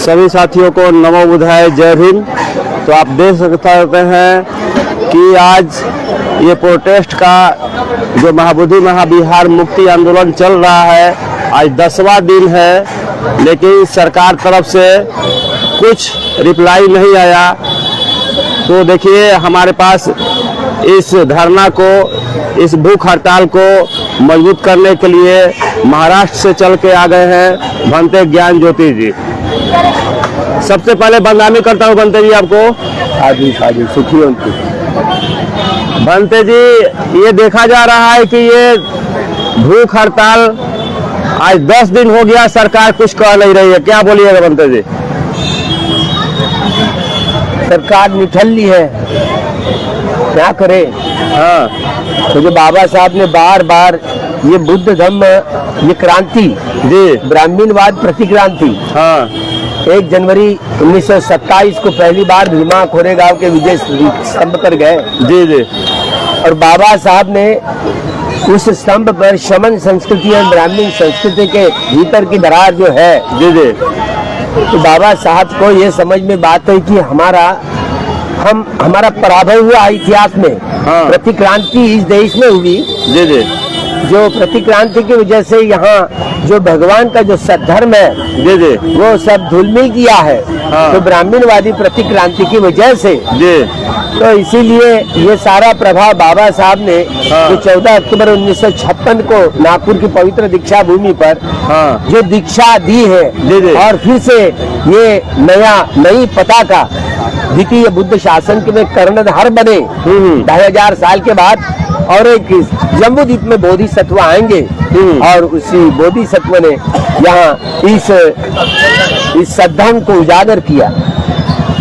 सभी साथियों को नमो बुद्धाय, जय भीम। तो आप देख सकते हैं कि आज ये प्रोटेस्ट का जो महाबोधि महाविहार मुक्ति आंदोलन चल रहा है, आज 10वां दिन है, लेकिन सरकार तरफ से कुछ रिप्लाई नहीं आया। तो देखिए, हमारे पास इस धरना को, इस भूख हड़ताल को मजबूत करने के लिए महाराष्ट्र से चल के आ गए हैं भंते ज्ञान ज्योति जी। सबसे पहले बंदामी करता हूँ भंते जी आपको। आदि सुखी उनकी। भंते जी, ये देखा जा रहा है कि ये भूख हड़ताल आज 10 दिन हो गया, सरकार कुछ कह नहीं रही है, क्या बोलिएगा भंते जी? सरकार निठल्ली है, क्या करे। हाँ, तो जो बाबा साहब ने बार बार ये बुद्ध धम्म, ये क्रांति जी, ब्राह्मणवाद प्रतिक्रांति, हाँ, 1 जनवरी 1927 को पहली बार भीमा कोरेगांव के विजय स्तंभ पर गए। जी जी। और बाबा साहब ने उस स्तंभ पर शमन संस्कृति और ब्राह्मण संस्कृति के भीतर की दरार जो है, जी जी, तो बाबा साहब को ये समझ में बात है कि हमारा पराभव हुआ इतिहास में। हाँ। प्रतिक्रांति इस देश में हुई, जी जी, जो प्रतिक्रांति की वजह से यहाँ जो भगवान का जो सद्धर्म है, जी जी, वो सब धूलमिल किया है। हाँ। तो ब्राह्मणवादी प्रतिक्रांति की वजह से, जी, तो इसीलिए ये सारा प्रभाव बाबा साहब ने हाँ। जो 14 अक्टूबर 1956 को नागपुर की पवित्र दीक्षा भूमि पर हाँ, जो दीक्षा दी है, जी जी, और फिर से ये नई पताका द्वितीय बुद्ध शासन के में कर्णधार बने 2000 साल के बाद। और एक जम्बूद्वीप में बोधिसत्व आएंगे, और उसी बोधिसत्व ने यहाँ इस सद्धर्म को उजागर किया।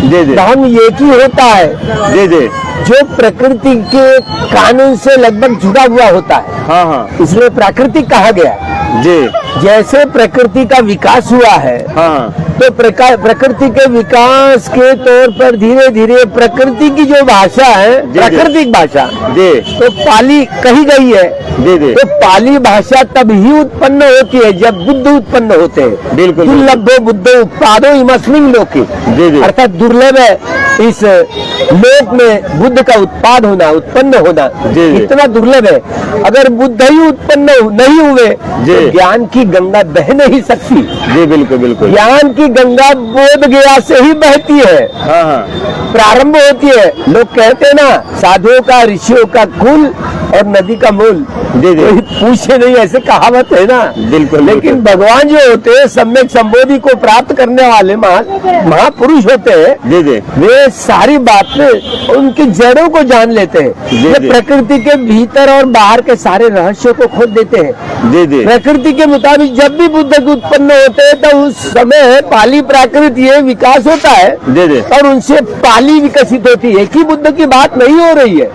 जी जी, धर्म एक ही होता है, जी जी, जो प्रकृति के कानून से लगभग जुड़ा हुआ होता है, हाँ हाँ, इसलिए प्राकृतिक कहा गया है। जी, जैसे प्रकृति का विकास हुआ है, हाँ, तो प्रकृति के विकास के तौर पर धीरे धीरे प्रकृति की जो भाषा है, प्राकृतिक भाषा, जी, तो पाली कही गई है। जी जी, तो पाली भाषा तब ही उत्पन्न होती है जब बुद्ध उत्पन्न होते हैं। बिल्कुल। दुर्लभो बुद्ध उत्पादो इमस्मिन् लोके, जी जी, अर्थात दुर्लभ है इस लोक में बुद्ध का उत्पाद होना, उत्पन्न होना, जी जी, इतना दुर्लभ है। अगर बुद्ध ही उत्पन्न नहीं हुए तो ज्ञान की गंगा बह नहीं सकती। जी, बिल्कुल बिल्कुल। ज्ञान की गंगा बोध गया से ही बहती है, हाँ हाँ, प्रारंभ होती है। लोग कहते हैं ना, साधुओं का, ऋषियों का कुल और नदी का मूल। जी जी, पूछे नहीं, ऐसे कहावत है ना। बिल्कुल। लेकिन भगवान जो होते हैं, सम्यक संबोधि को प्राप्त करने वाले महापुरुष होते हैं, जी जी, वे सारी बातें उनकी जड़ों को जान लेते हैं। वे प्रकृति के भीतर और बाहर के सारे रहस्यों को खोज देते हैं। जी जी, प्रकृति के मुताबिक जब भी बुद्ध उत्पन्न होते हैं, तो उस समय पाली प्राकृत ये विकास होता है, जी जी, और उनसे पाली विकसित होती है। एक ही बुद्ध की बात नहीं हो रही है।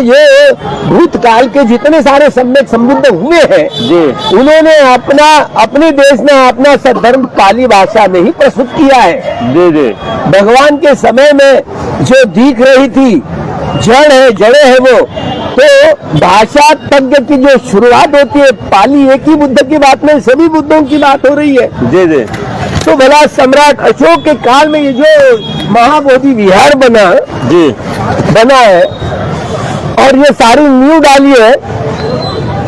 ये भूतकाल के जितने सारे सम्यक संबुद्ध हुए हैं, जी, उन्होंने अपने देश में अपना सद्धर्म पाली भाषा में ही प्रस्तुत किया है। जी जी, भगवान के समय में जो दिख रही थी जड़े है वो, तो भाषा तज्ञ की जो शुरुआत होती है, पाली एक ही बुद्ध की बात नहीं, सभी बुद्धों की बात हो रही है। जी जी, तो भला सम्राट अशोक के काल में ये जो महाबोधि विहार बना है, और ये सारी नींव डाली है,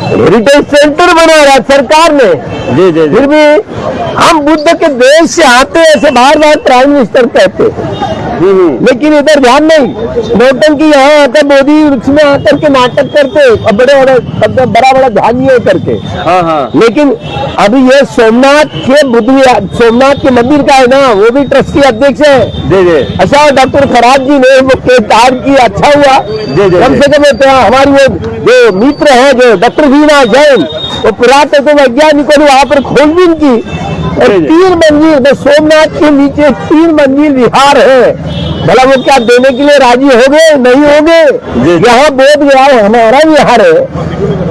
हेरिटेज सेंटर बना रहा सरकार ने। जी जी, फिर भी हम बुद्ध के देश से आते हैं, ऐसे बार बार प्राइम मिनिस्टर कहते, लेकिन इधर ध्यान नहीं। नौटंकी यहाँ आकर बोधि वृक्ष में आकर के नाटक करते, बड़ा बड़ा ध्यान ये करके। हाँ हाँ, लेकिन अभी ये सोमनाथ के मंदिर का है ना, वो भी ट्रस्टी अध्यक्ष है। जी जी, अच्छा, डॉक्टर खराब जी ने वो केदार की, अच्छा हुआ। जी जी, कम से कम हमारी वो जो मित्र है, जो डॉक्टर वीना जैन, वो पुरातत्व वैज्ञानिकों ने वहाँ पर खोजबीन की, और 3 मंजिल, तो सोमनाथ के नीचे 3 मंजिल विहार है। भला वो क्या देने के लिए राजी हो गए? नहीं हो गए। यहाँ बोध गया हमारा विहार है,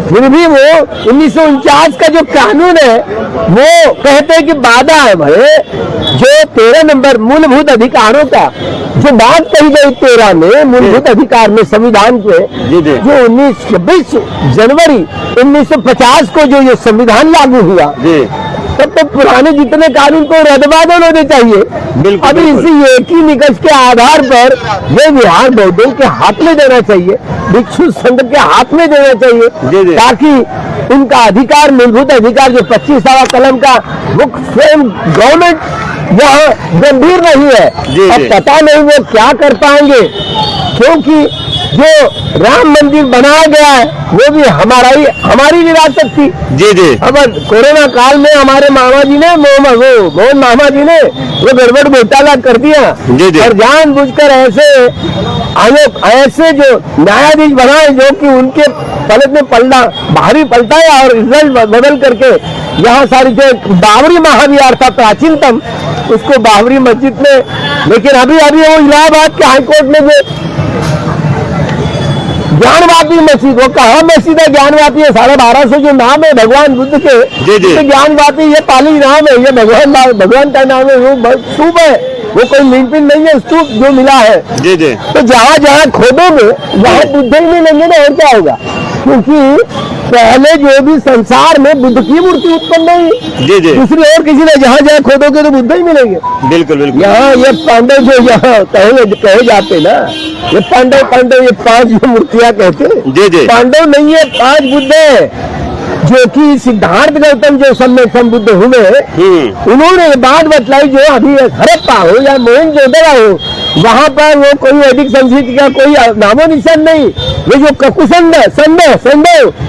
फिर भी वो 1949 का जो कानून है, वो कहते हैं कि बाधा है। भाई, जो 13 नंबर मूलभूत अधिकारों का जो बात कही गई 13 में मूलभूत अधिकार में संविधान के, जो 26 जनवरी 1950 को जो ये संविधान लागू हुआ, तब तो पुराने जितने कानून को रद्द-बदल होने चाहिए। बिल्कुल, अभी बिल्कुल। इसी एक ही निकष के आधार पर ये विहार बौद्धों के हाथ में देना चाहिए, भिक्षु संघ के हाथ में देना जी, चाहिए, जी। ताकि उनका अधिकार, मूलभूत अधिकार जो 25वां कलम का वो स्वयं गवर्नमेंट यहाँ गंभीर नहीं है। जी, अब जी। पता नहीं वो क्या कर पाएंगे, क्योंकि जो राम मंदिर बनाया गया है वो भी हमारी विरासत थी। जी जी अब कोरोना काल में हमारे मामा जी ने मोहन मामा जी ने वो गड़बड़ घोटाला कर दिया जी, जी। और जानबूझकर ऐसे जो न्यायाधीश बनाए जो कि उनके पलट में भारी पलटाया और रिजल्ट बदल करके यहाँ सारी जो बाबरी महाविहार था प्राचीनतम, उसको बाबरी मस्जिद में, लेकिन अभी वो इलाहाबाद के हाईकोर्ट में जो ज्ञानवापी मस्जिद, वो कहाँ मस्जिद है ज्ञानवापी है, 1250 जो नाम है भगवान बुद्ध के, जी, जी। तो ज्ञानवापी ये पाली नाम है, ये भगवान का नाम है, वो स्तूप है, वो कोई लिंपिन नहीं है, स्तूप जो मिला है। जी जी तो जहाँ जहाँ खोदोगे वहाँ बुद्ध ही मिलेंगे ना, और क्या होगा, क्योंकि पहले जो भी संसार में बुद्ध की मूर्ति उत्पन्न नहीं, जी जी दूसरी और किसी ने जहाँ जहाँ खोदोगे तो बुद्ध ही मिलेंगे। बिल्कुल बिल्कुल यहाँ ये पांडव जो यहाँ कहे जाते ना, ये पांडव ये 5 जो मूर्तियां कहते, जी जी पांडव नहीं है, 5 बुद्ध है, जो कि सिद्धार्थ गौतम जो सम्यक संबुद्ध हुए, उन्होंने बात बतलाई जो अभी हड़प्पा हो या मोहनजोदड़ो हो, वहां पर वो कोई वैदिक संस्कृति का कोई नामो निशान नहीं। ये जो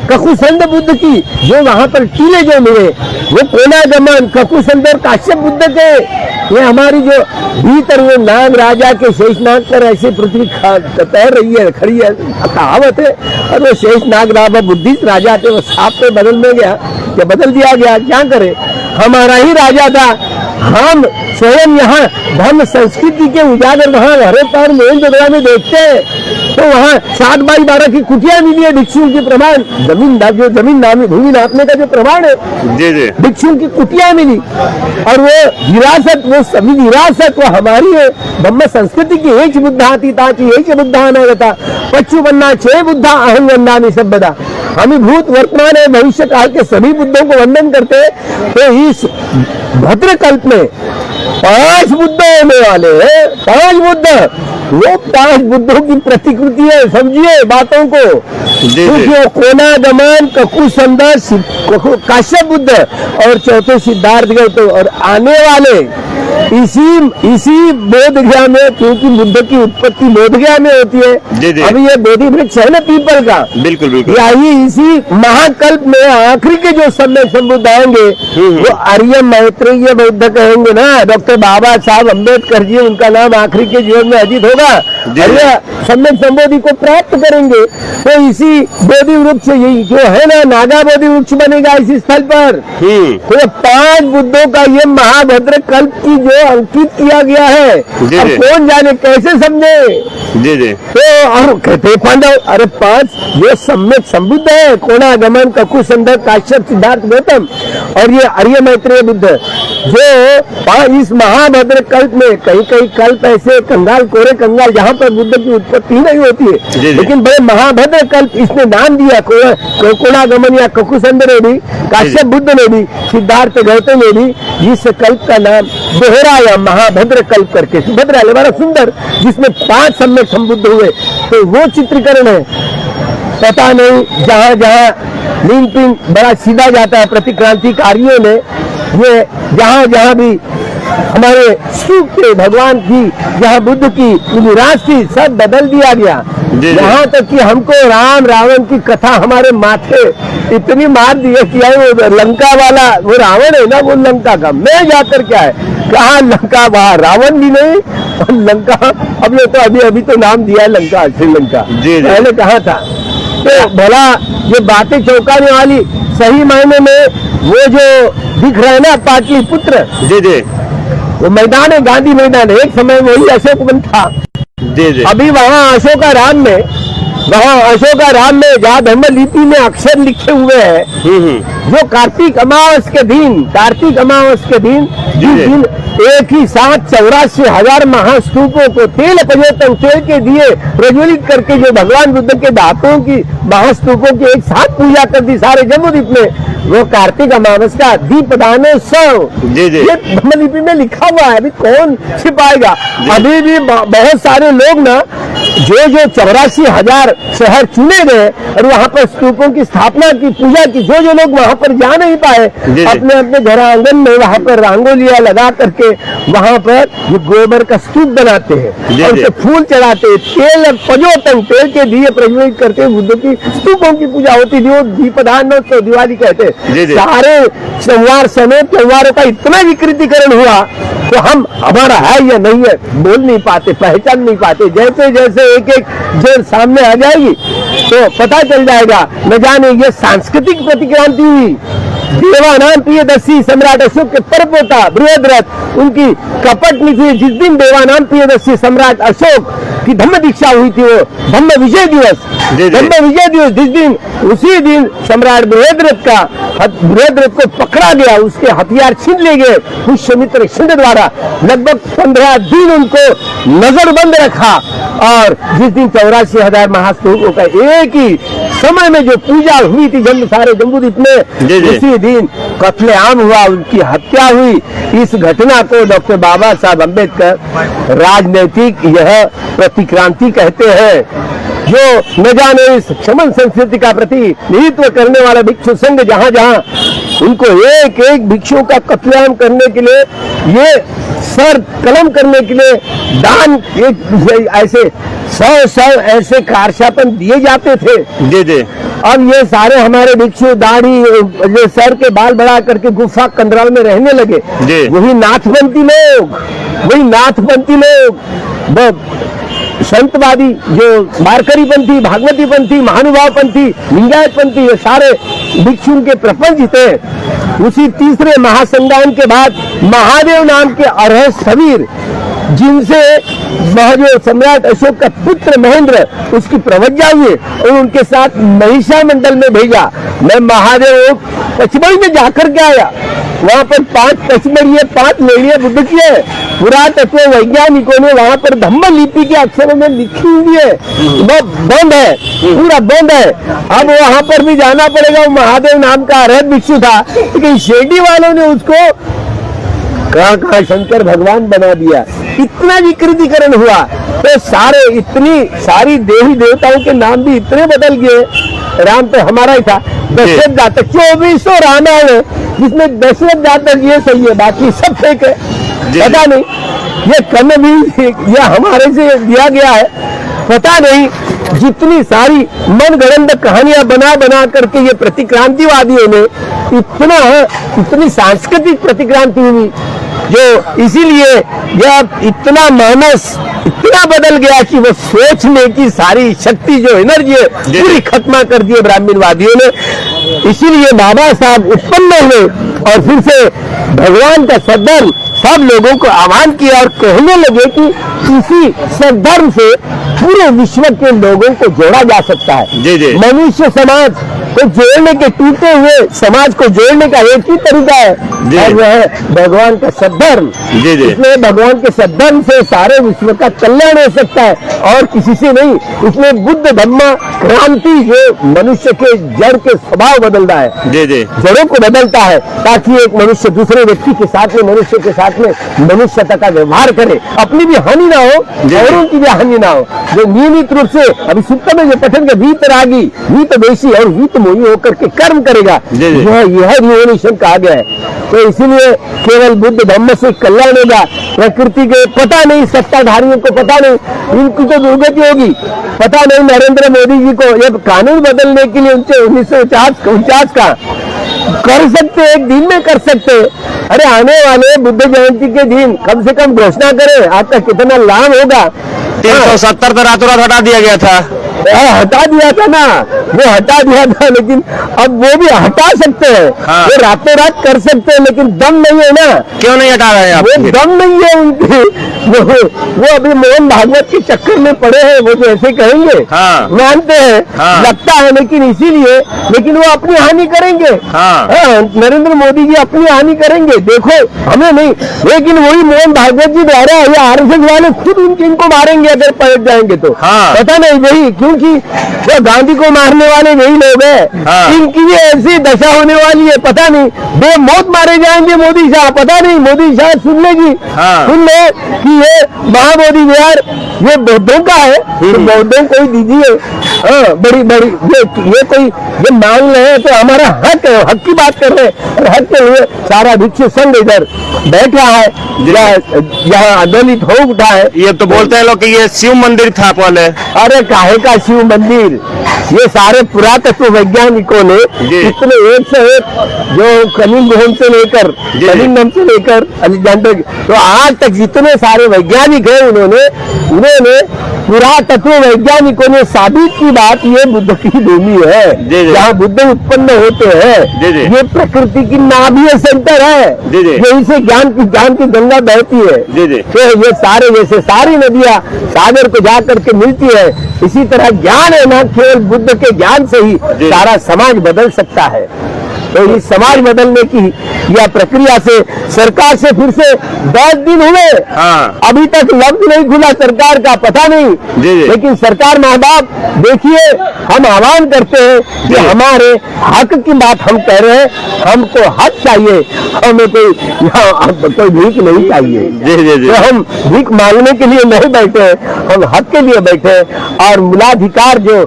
ककुसंद बुद्ध की जो वहां पर टीले जो मिले, वो कोनागमन ककुसंद और काश्यप बुद्ध के, ये हमारी जो भीतर वो नाग राजा के शेषनाग पर ऐसी पृथ्वी तैर रही है, खड़ी है, कहावत है, और वो शेषनाग राजा बुद्धिस्ट राजा थे, वो सांप पे बदल में गया, क्या बदल दिया गया, क्या करे, हमारा ही राजा था। हम स्वयं यहाँ धर्म संस्कृति के उजागर वहाँ हरे पैर मोहनजोदड़ो में देखते हैं, तो वहाँ 7x12 की कुटिया मिली है भिक्षुओं की प्रमाण, भूमि नापने का जो प्रमाण है, जी जी भिक्षुओं की कुटिया मिली, और वो विरासत, वो सभी विरासत वो हमारी है। ब्रह्म संस्कृति की एक बुद्धाती ताची एक बुद्धा नगता पच्चुपन्ना 6 बुद्धा अहं वंदामि सर्वदा। हम भूत वर्तमान है भविष्य काल के सभी बुद्धों को वंदन करते हैं। तो इस भद्रकल्प में 5 बुद्ध होने वाले हैं, 5 बुद्ध, वो 5 बुद्धों की प्रतिकृति है, समझिए बातों को, क्योंकि वो कोनागमन ककुसंद काश्यप बुद्ध और चौथे सिद्धार्थ गौतम, और आने वाले इसी बोधगया में, क्योंकि बुद्ध की उत्पत्ति बोधगया में होती है, अभी ये बोधि वृक्ष है ना पीपल का, बिल्कुल बिल्कुल, यही इसी महाकल्प में आखिरी के जो सम्यक संबुद्ध आएंगे वो आर्य मैत्रेय बुद्ध कहेंगे ना। डॉक्टर बाबा साहब अम्बेडकर जी, उनका नाम आखिरी के जीवन में अजित होगा, आर्य सम्यक संबोधि को प्राप्त करेंगे। तो इसी बोधि वृक्ष यही जो है ना, नागा बोधि वृक्ष बनेगा इस स्थल पर। तो 5 बुद्धों का ये महाभद्र कल्प की जो अंकित किया गया है, अब कौन जाने कैसे समझे। जी जी तो और कहते पांडव, अरे 5 ये सम्यक संबुद्ध है, कोनागमन ककुसंद काश्यप सिद्धार्थ गौतम और ये आर्य मैत्रेय बुद्ध, जो इस महाभद्र कल्प में कई कल्प ऐसे कंगाल कोरे कंगाल जहाँ पर बुद्ध की उत्पत्ति नहीं होती है, लेकिन बड़े महाभद्र कल्प इसने नाम दिया, कोनागमन या ककुसंद ने भी, काश्यप बुद्ध ने भी, सिद्धार्थ गौतम ने भी इस कल्प का नाम दोहराया महाभद्र कल्प करके। सुभद्रा है बड़ा सुंदर, जिसमें 5 सम्यक संबुद्ध हुए, तो वो चित्रीकरण है। पता नहीं जहाँ जहाँ लिंपिंग बड़ा सीधा जाता है प्रतिक्रांतिकारियों ने, ये जहाँ जहाँ भी हमारे स्तूप थे भगवान की, जहाँ बुद्ध की विरासत थी, सब बदल दिया गया। यहाँ तक कि हमको राम रावण की कथा हमारे माथे इतनी मार दी है कि वो लंका वाला वो रावण है ना, वो लंका का मैं जाकर क्या है, कहा लंका, वहाँ रावण भी नहीं और लंका, अब ये तो अभी तो नाम दिया है लंका, श्रीलंका, पहले कहा था। तो भला ये बातें चौंकाने वाली, सही मायने में वो जो दिख रहे ना पाटलिपुत्र, जी जी वो मैदान है, गांधी मैदान है, एक समय वही अशोक वन था। जी जी अभी वहाँ अशोकाराम में जहाँ धर्म लिपि में अक्षर लिखे हुए हैं, जो कार्तिक अमावस के दिन जिस दिन एक ही साथ 84,000 महास्तूपों को तेल प्रज्वलन तेल के दिए प्रज्वलित करके जो भगवान बुद्ध के दांतों की महास्तूपों की एक साथ पूजा कर दी सारे जम्मू द्वीप में, वो कार्तिक अमावस का दीपदानोत्सव, जी जी। ये ब्रह्मलिपि में लिखा हुआ है। अभी कौन छिपाएगा? अभी भी बहुत सारे लोग ना जो 84,000 शहर चुने गए और वहां पर स्तूपों की स्थापना की, पूजा की, जो लोग वहां पर जा नहीं पाए, अपने अपने घर आंगन में वहां पर रंगोलियां लगा करके वहां पर ये गोबर का स्तूप बनाते हैं और उसे फूल चढ़ाते हैं, तेल पजोतन तेल के दिए प्रज्वलित करके हुए बुद्ध की स्तूपों की पूजा होती थी। वो दीपदानोत्सव दिवाली कहते हैं। सारे त्योहार समेत त्योहारों का इतना विकृतीकरण हुआ तो हम हमारा है या नहीं है बोल नहीं पाते, पहचान नहीं पाते। जैसे जैसे एक एक जेल सामने आ जाएगी तो पता चल जाएगा। न जाने ये सांस्कृतिक प्रतिक्रांति हुई। देवानाम प्रियदर्शी सम्राट अशोक के परपोता बृहद्रथ, उनकी कपट नीति। जिस दिन देवानाम प्रियदर्शी सम्राट अशोक की धम्म दीक्षा हुई थी, वो धम्म विजय दिवस, धम्म विजय दिवस, जिस दिन उसी दिन सम्राट बृहद्रथ को पकड़ा गया, उसके हथियार छीन ले गए पुष्यमित्र शिंदे द्वारा। लगभग 15 दिन उनको नजरबंद रखा और जिस दिन 84,000 महास्तूपों का एक ही समय में जो पूजा हुई थी सारे जम्बूद्वीप में, उसी दिन कत्लेआम हुआ, उनकी हत्या हुई। इस घटना को डॉक्टर बाबा साहब अम्बेडकर राजनीतिक यह प्रतिक्रांति कहते हैं, जो न जाने इस क्षमन संस्कृति का प्रतिनिधित्व करने वाला भिक्षु संघ जहां जहां उनको एक एक भिक्षुओं का कत्लेआम करने के लिए, ये सर कलम करने के लिए दान, एक ऐसे 100 ऐसे कारशापन दिए जाते थे। जी जी। अब ये सारे हमारे भिक्षु दाढ़ी जो सर के बाल बढ़ा करके गुफा कंदराल में रहने लगे। वही नाथपंथी लोग, संतवादी जो वारकरी पंथी, भागवती पंथी, महानुभाव पंथी, लिंगायत पंथी, ये सारे भिक्षुओं के प्रपंच थे। उसी तीसरे महासंग्राम के बाद महादेव नाम के अरह सबीर, जिनसे जो सम्राट अशोक का पुत्र महेंद्र उसकी प्रवज्ञा हुई और उनके साथ महिषा मंडल में भेजा। मैं महादेव पचमढ़ी में जाकर के आया, वहां पर 5 पचमढ़ी 5 लेड़ियां बुद्ध की है। पुरातत्व वैज्ञानिकों ने वहां पर धम्म लिपि के अक्षरों में लिखी हुई है, वो बंद है, पूरा बंद है। अब वहां पर भी जाना पड़ेगा। वो महादेव नाम का अरहत भिक्षु था, लेकिन शिरडी वालों ने उसको कहाँ शंकर भगवान बना दिया। इतना विकृतीकरण हुआ तो इतनी सारी देवी देवताओं के नाम भी इतने बदल गए। राम तो हमारा ही था, दशरथ जातक 2400 रामायण है, जिसमें दशरथ जातक ये सही है, बाकी सब फेक है। पता नहीं ये कम भी ये हमारे से दिया गया है, पता नहीं। जितनी सारी मनगढ़ंत कहानियां बना करके ये प्रतिक्रांतिवादियों ने इतनी सांस्कृतिक प्रतिक्रांति हुई, जो इसीलिए यह इतना मानस इतना बदल गया कि वो सोचने की सारी शक्ति जो एनर्जी है पूरी खत्म कर दी ब्राह्मणवादियों ने। इसीलिए बाबा साहब उत्पन्न हुए और फिर से भगवान का सद्धर्म सब लोगों को आह्वान किया और कहने लगे कि इसी सद्धर्म से पूरे विश्व के लोगों को जोड़ा जा सकता है। मनुष्य समाज को जोड़ने के, टूटे हुए समाज को जोड़ने का एक ही तरीका है और वह है भगवान का सद्धर्म। इसलिए भगवान के सद्धर्म से सारे विश्व का कल्याण हो सकता है और किसी से नहीं। इसमें बुद्ध धम्म क्रांति जो मनुष्य के जड़ के स्वभाव बदलता है, जड़ों को बदलता है, ताकि एक मनुष्य दूसरे व्यक्ति के साथ में, मनुष्य के साथ में मनुष्यता का व्यवहार करे, अपनी भी हानि ना हो, औरों की भी हानि ना हो। जो नियमित रूप से अभी सुप्त में जो पठन के वीतरागी, वीतवेशी और वीतमोही होकर के कर्म करेगा, यह रिवोल्यूशन कहा गया है। तो इसीलिए केवल बुद्ध धम्म से कल्याण होगा। प्रकृति के पता नहीं, सत्ताधारियों को पता नहीं, इनकी तो दुर्गति होगी। पता नहीं नरेंद्र मोदी जी को ये कानून बदलने के लिए उनसे 1949 का कर सकते, एक दिन में कर सकते। अरे आने वाले बुद्ध जयंती के दिन कम से कम घोषणा करें, आपका कितना लाभ होगा। 370 तो रातों रात हटा दिया गया था। हटा दिया था ना, वो हटा दिया था, लेकिन अब वो भी हटा सकते हैं। वो रातों रात कर सकते हैं, लेकिन दम नहीं है ना। क्यों नहीं हटा रहे हैं? वो दम नहीं है उनकी। वो अभी मोहन भागवत के चक्कर में पड़े हैं, वो जो ऐसे कहेंगे मानते हैं, लगता है, लेकिन इसीलिए, लेकिन वो अपनी हानि करेंगे। नरेंद्र मोदी जी अपनी हानि करेंगे, देखो हमें नहीं, लेकिन वही मोहन भागवत जी द्वारा या आरएसएस वाले खुद इनको मारेंगे अगर पलट जाएंगे तो। पता नहीं वही क्योंकि वो गांधी को मारने वाले वही लोग हैं। हाँ। इनकी भी ऐसी दशा होने वाली है, पता नहीं बेमौत मारे जाएंगे मोदी शाह, पता नहीं मोदी शाह सुन लेगी। हाँ। सुन ले कि ये महाबोधि विहार ये बौद्धों का है, तो बौद्धों को ही दीजिए। हाँ, बड़ी बड़ी ये कोई ये मांग रहे हैं तो हमारा हक है, हक की बात कर रहे हैं, और हक के लिए सारा भिक्षु संघ इधर बैठा है, यहाँ आंदोलित हो उठा है। ये तो बोलते हैं लोग कि ये शिव मंदिर था पहले। अरे काहे का शिव मंदिर, ये सारे पुरातत्व वैज्ञानिकों ने इतने एक से एक जो कलिंगम से लेकर कलिंगम से लेकर अलेक्जेंडर, तो आज तक जितने सारे वैज्ञानिक हैं उन्होंने पुरातत्व वैज्ञानिकों ने साबित की बात, ये बुद्ध की भूमि है जहाँ बुद्ध उत्पन्न होते हैं। ये प्रकृति की नाभीय सेंटर है, यहीं से ज्ञान की गंगा बहती है। तो ये सारे जैसे सारी नदियाँ सागर को जा करके मिलती है, इसी तरह ज्ञान है ना, केवल बुद्ध के ज्ञान से ही सारा समाज बदल सकता है। तो इस समाज बदलने की यह प्रक्रिया से सरकार से फिर से 10 दिन हुए। हाँ। अभी तक लफ्ज नहीं खुला सरकार का, पता नहीं। लेकिन सरकार माँ बाप देखिए, हम आह्वान करते हैं कि हमारे हक की बात हम कह रहे हैं, हमको हक चाहिए, हमें कोई भीख नहीं चाहिए। तो हम भीख मांगने के लिए नहीं बैठे, हम हक के लिए बैठे। और मूलाधिकार जो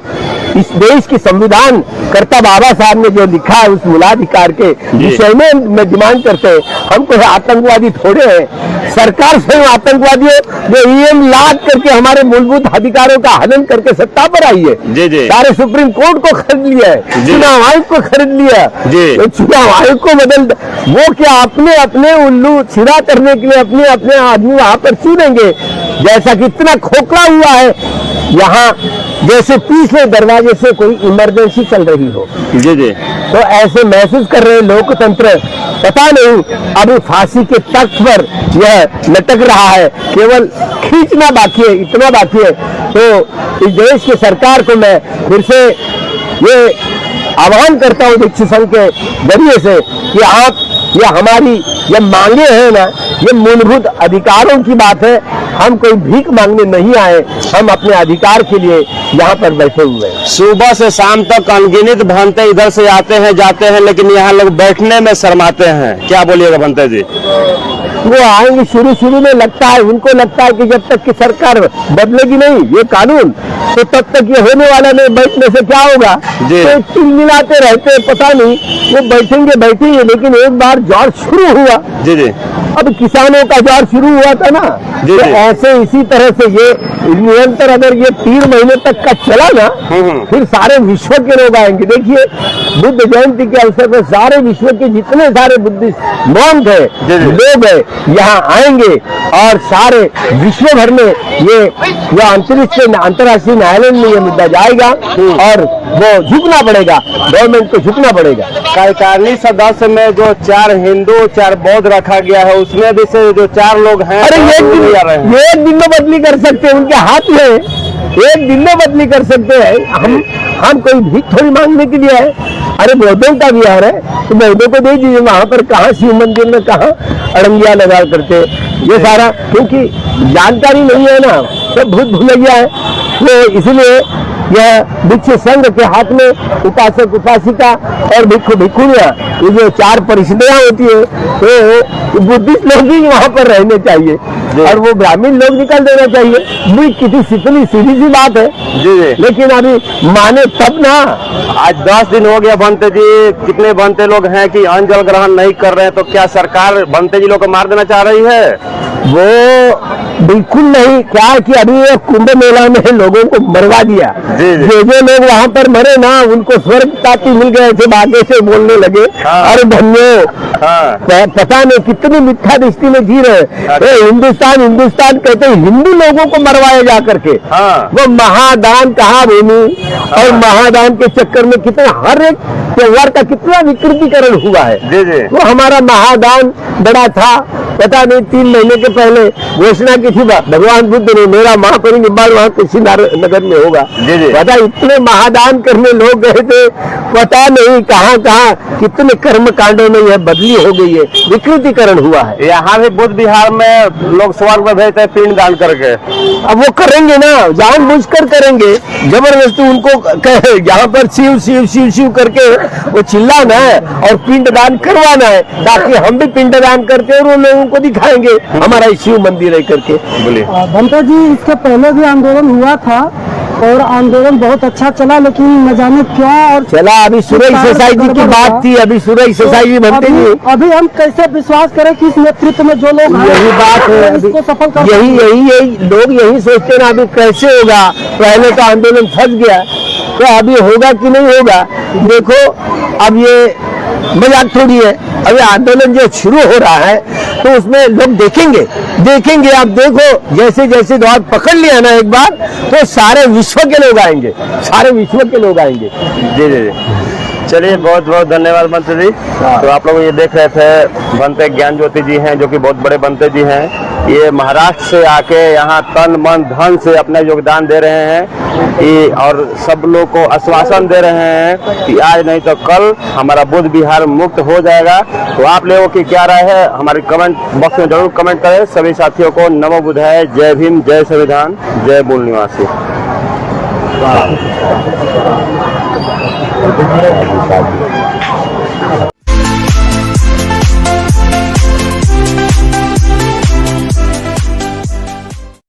इस देश की संविधान कर्ता बाबा साहब ने जो लिखा है, उस मूलाधिकार के विषय में डिमांड करते हैं। हम कोई आतंकवादी थोड़े हैं, सरकार स्वयं आतंकवादी है जो ईएम लाद करके हमारे मूलभूत अधिकारों का हनन करके सत्ता पर आई है। सारे सुप्रीम कोर्ट को खरीद लिया है, चुनाव आयोग को खरीद लिया, तो चुनाव आयोग को बदल, वो क्या अपने अपने उल्लू छिड़ा करने के लिए अपने अपने आदमी वहां पर चुनेंगे। जैसा कि इतना खोखला हुआ है यहाँ, जैसे पिछले दरवाजे से कोई इमरजेंसी चल रही हो। तो ऐसे महसूस कर रहे लोकतंत्र, पता नहीं अभी फांसी के तख्त पर यह लटक रहा है, केवल खींचना बाकी है, इतना बाकी है। तो इस देश की सरकार को मैं फिर से ये आह्वान करता हूँ भिक्षु संघ के जरिए से कि आप ये हमारी ये मांगे हैं ना, ये मूलभूत अधिकारों की बात है। हम कोई भीख मांगने नहीं आए, हम अपने अधिकार के लिए यहाँ पर बैठे हुए हैं। सुबह से शाम तक अनगिनत भंते इधर से आते हैं जाते हैं, लेकिन यहाँ लोग बैठने में शर्माते हैं। क्या बोलिएगा भंते जी? वो आएंगे, शुरू में लगता है, उनको लगता है कि जब तक की सरकार बदलेगी नहीं ये कानून, तो तब तक ये होने वाला नहीं, बैठने से क्या होगा। तो तिल मिलाते रहते, पता नहीं वो बैठेंगे, लेकिन एक बार जोर शुरू हुआ। अब किसानों का जोर शुरू हुआ था ना, तो ऐसे इसी तरह से ये निरंतर अगर ये 3 महीने तक का चला ना, फिर सारे विश्व के लोग आएंगे। देखिए बुद्ध जयंती के अवसर पर सारे विश्व के जितने सारे बुद्धिस्ट मॉन्क है, लोग है, यहाँ आएंगे और सारे विश्व भर में ये अंतर्राष्ट्रीय न्यायालय में ये मुद्दा जाएगा और वो झुकना पड़ेगा, गवर्नमेंट को झुकना पड़ेगा। कार्यकारिणी सदस्य में जो 4 हिंदू 4 बौद्ध रखा गया है, उसमें भी से जो 4 लोग हैं, अरे एक दिन में बदली कर सकते हैं, उनके हाथ में एक दिन में बदली कर सकते हैं। हम कोई भीख थोड़ी मांगने के लिए है। अरे बौद्धों का विहार है तो बौद्धों को दे दीजिए, वहां पर कहाँ शिव मंदिर में कहाँ अड़ंगिया लगा करते ये सारा, क्योंकि जानकारी नहीं है ना, सब भूत भुलैया है। तो इसलिए यह भिक्षु संघ के हाथ में उपासक उपासिका और भिक्षु भिक्षुणियां, ये जो 4 परिषदें होती है, तो बुद्धिस्ट लोग भी वहां पर रहने चाहिए और वो ब्राह्मण लोग निकल देना चाहिए। कितनी सीधी सी बात है, लेकिन अभी माने तब ना। आज 10 दिन हो गया भंते जी, कितने भंते लोग हैं कि अन्न जल ग्रहण नहीं कर रहे हैं, तो क्या सरकार भंते जी लोग को मार देना चाह रही है? वो बिल्कुल नहीं, क्या है कि अभी ये कुंभ मेला में लोगों को मरवा दिया। जो लोग वहाँ पर मरे ना, उनको स्वर्ग प्राप्ति मिल गए थे, आगे से बोलने लगे। अरे धन्यो, पता नहीं कितनी मिथ्या दृष्टि में जी रहे। हिंदुस्तान कहते हैं, हिंदू लोगों को मरवाया जा करके। वो महादान कहा भूमि, और महादान के चक्कर में कितने हर एक त्योहार का कितना विकृतीकरण हुआ है। वो हमारा महादान बड़ा था, पता नहीं 3 महीने के पहले घोषणा की थी भगवान बुद्ध ने, मेरा महापरि निब्बाण वहाँ कुशीनगर में होगा। जी जी। पता इतने महादान करने लोग गए थे, पता नहीं कहाँ कहाँ कितने कर्म कांडों में यह बदली हो गई है, विकृतीकरण हुआ है। यहाँ भी बुद्ध विहार में लोग स्वर्ग में भेजते हैं पिंड दान करके। अब वो करेंगे ना, जानबूझकर करेंगे, जबरदस्ती उनको यहाँ पर शिव शिव शिव शिव करके वो चिल्लाना है और पिंडदान करवाना है, ताकि हम भी पिंडदान करके और उन लोगों को दिखाएंगे हमारा शिव मंदिर है करके। बोलिए। भंता जी, इसके पहले भी आंदोलन हुआ था और आंदोलन बहुत अच्छा चला, लेकिन न जाने क्या और चला। अभी सुरई सोसाइटी की बात थी, अभी सुरई सोसाइटी बनते जी। अभी हम कैसे विश्वास करें कि इस नेतृत्व में जो लोग हैं, यही बात है, इसको सफल कर यही लोग यही सोचते हैं अभी कैसे होगा। पहले तो आंदोलन फंस गया, तो अभी होगा कि नहीं होगा। देखो अब ये मजाक थोड़ी है, अभी आंदोलन जो शुरू हो रहा है तो उसमें लोग देखेंगे। आप देखो जैसे जैसे द्वार पकड़ लिया ना एक बार, तो सारे विश्व के लोग आएंगे, जी जी जी। चलिए, बहुत बहुत धन्यवाद मंत्री जी। तो आप लोग ये देख रहे थे बनते ज्ञान ज्योति जी हैं, जो कि बहुत बड़े बनते जी हैं। ये महाराष्ट्र से आके यहाँ तन मन धन से अपना योगदान दे रहे हैं और सब लोग को आश्वासन दे रहे हैं कि आज नहीं तो कल हमारा बुद्ध विहार मुक्त हो जाएगा। तो आप लोगों की क्या राय है हमारे कमेंट बॉक्स में जरूर कमेंट करें। सभी साथियों को नमो बुद्धाय, जय भीम, जय संविधान, जय मूल निवासी। वाह।